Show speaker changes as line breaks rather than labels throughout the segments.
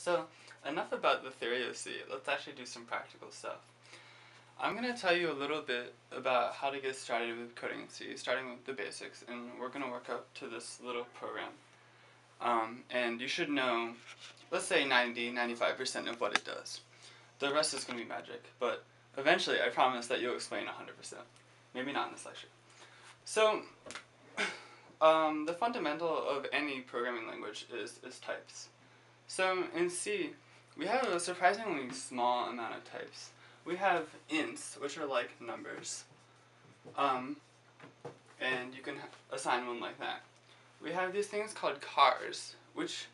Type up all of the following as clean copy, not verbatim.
So, enough about the theory of C. Let's actually do some practical stuff. I'm going to tell you a little bit about how to get started with coding in C, starting with the basics, and we're going to work up to this little program. And you should know, let's say 90-95% of what it does. The rest is going to be magic, but eventually I promise that you'll explain 100%. Maybe not in this lecture. So, the fundamental of any programming language is types. So in C, we have a surprisingly small amount of types. We have ints, which are like numbers, and you can assign one like that. We have these things called chars, which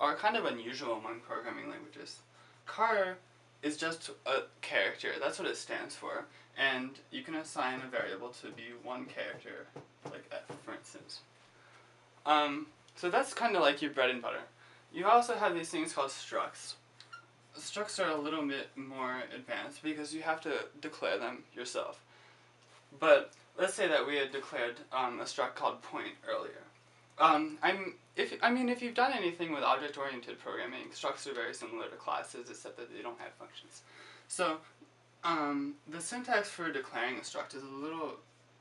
are kind of unusual among programming languages. Char is just a character, that's what it stands for, and you can assign a variable to be one character, like f, for instance. So that's kind of like your bread and butter. You also have these things called structs. Structs are a little bit more advanced because you have to declare them yourself. But let's say that we had declared a struct called point earlier. If you've done anything with object-oriented programming, structs are very similar to classes, except that they don't have functions. So the syntax for declaring a struct is a little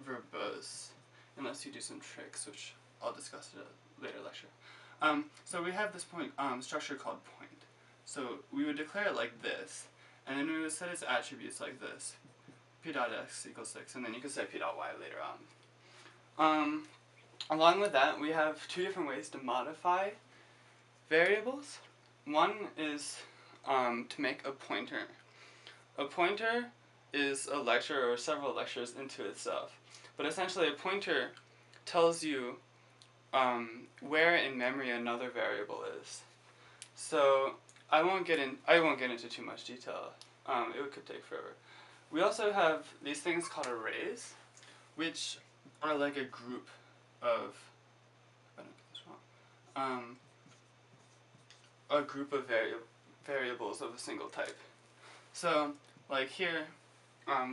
verbose, unless you do some tricks, which I'll discuss in a later lecture. So we have this point structure called point. So we would declare it like this, and then we would set its attributes like this. p.x equals 6, and then you can set p.y later on. Along with that, we have two different ways to modify variables. One is to make a pointer. A pointer is a lecture or several lectures into itself. But essentially a pointer tells you where in memory another variable is. So I won't get into too much detail. It could take forever. We also have these things called arrays, which are like a group of variables of a single type. So like here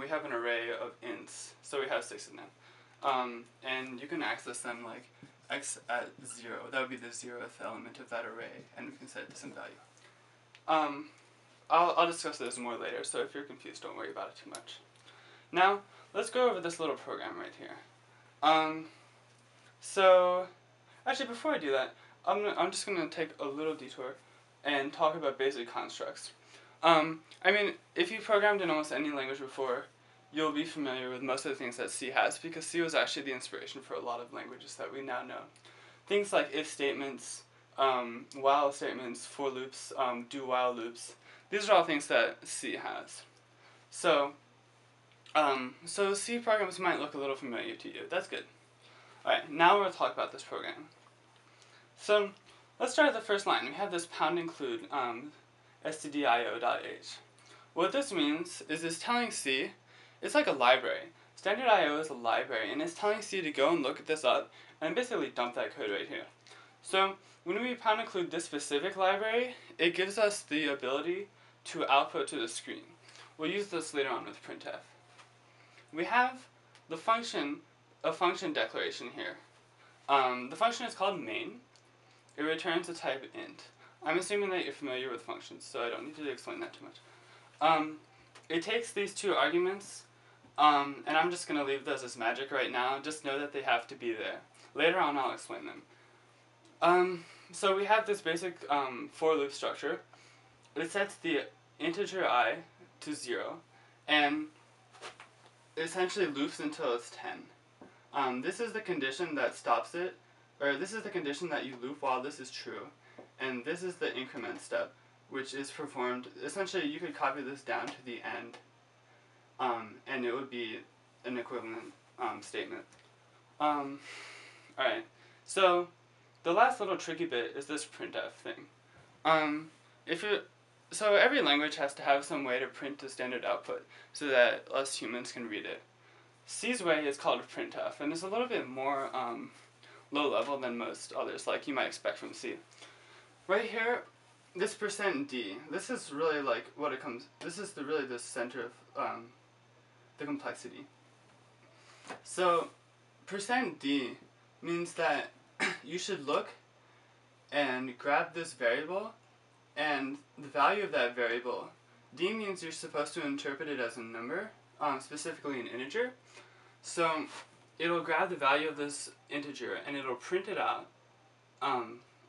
we have an array of ints, so we have 6 of them, and you can access them like x at 0, that would be the 0th element of that array, and we can set it to some value. I'll discuss this more later, so if you're confused, don't worry about it too much. Now, let's go over this little program right here. So, actually before I do that, I'm just going to take a little detour and talk about basic constructs. If you've programmed in almost any language before, you'll be familiar with most of the things that C has, because C was actually the inspiration for a lot of languages that we now know. Things like if statements, while statements, for loops, do while loops. These are all things that C has. So C programs might look a little familiar to you. That's good. Alright, now we'll talk about this program. So let's start at the first line. We have this #include stdio.h. What this means is it's telling C, it's like a library. Standard I/O is a library, and it's telling C to go and look this up and basically dump that code right here. So when we #include this specific library, it gives us the ability to output to the screen. We'll use this later on with printf. We have the function, a function declaration here. The function is called main. It returns a type int. I'm assuming that you're familiar with functions, so I don't need to explain that too much. It takes these two arguments, and I'm just going to leave those as magic right now. Just know that they have to be there. Later on I'll explain them. So we have this basic for loop structure. It sets the integer I to 0, and it essentially loops until it's 10. This is the condition that stops it, or this is the condition that you loop while this is true, and this is the increment step, which is performed. Essentially, you could copy this down to the end, and it would be an equivalent statement. Alright, so the last little tricky bit is this printf thing. So every language has to have some way to print the standard output so that us humans can read it. C's way is called printf, and it's a little bit more low level than most others, like you might expect from C. Right here, this %d, this is really like what it comes, this is really the center of the complexity. So %d means that you should look and grab this variable and the value of that variable, D means you're supposed to interpret it as a number, specifically an integer. So it'll grab the value of this integer and it'll print it out,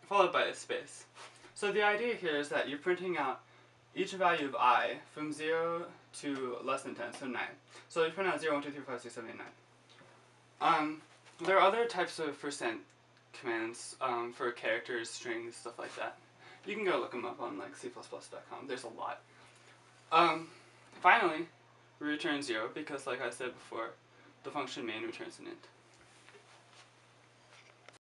followed by a space. So the idea here is that you're printing out each value of I from 0 to less than 10, so 9. So you print out 0, 1, 2, 3, 4, 5, 6, 7, 8, 9. There are other types of percent commands for characters, strings, stuff like that. You can go look them up on like c++.com. There's a lot. Finally, we return 0 because, like I said before, the function main returns an int.